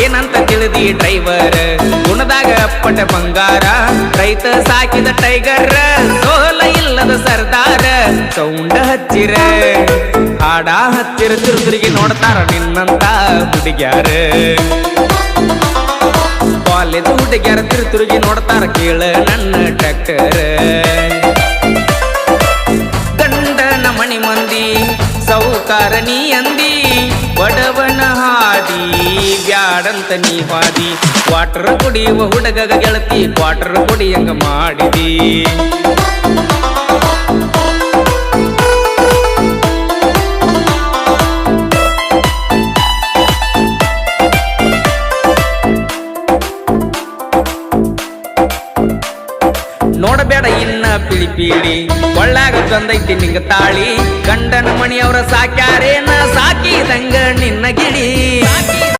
ಏನಂತ ತಿಳಿದಿ ಡ್ರೈವರ್ ಗುಣದಾಗ ಅಪ್ಪಟ ಬಂಗಾರ ರೈತ ಸಾಕಿದ ಟೈಗರ್ ಸೋಲ ಇಲ್ಲದ ಸರ್ದಾರ ಸೌಂಡ ಹಚ್ಚಿರ ಹಾಡ ಹಚ್ಚಿರ ತಿರುತಿರುಗಿ ನೋಡ್ತಾರ ನಿನ್ನಂತ ಹುಡುಗ್ಯಾರ ಕಾಲೇಜ್ ಹುಡುಗ್ಯಾರ ತಿರುತಿರುಗಿ ನೋಡ್ತಾರ ಕೇಳ ನನ್ನ ಟ್ರ್ಯಾಕ್ಟರ್ ಗಂಡನ ಮಣಿ ಮಂದಿ ಸೌಕಾರ ನೀ ಅಂದಿ ಬಡವನ ಹಾದಿ ಬ್ಯಾಡಂತ ನೀ ಹಾದಿ ಕ್ವಾಟರ್ ಕುಡಿಯುವ ಹುಡುಗಗ ಗೆಳತಿ ಕ್ವಾಟರ್ ಕುಡಿಯಂಗ ಮಾಡಿದಿ ನೋಡಬೇಡ ಇನ್ನ ಪಿಳಿ ಪೀಳಿ ಒಳ್ಳಾಗ ತಂದೈತಿ ನಿಂಗ ತಾಳಿ ಗಂಡನ ಮಣಿಯವರ ಸಾಕ್ಯಾರೇನ ಸಾಕಿದಂಗ ನಿನ್ನ ಗಿಳಿ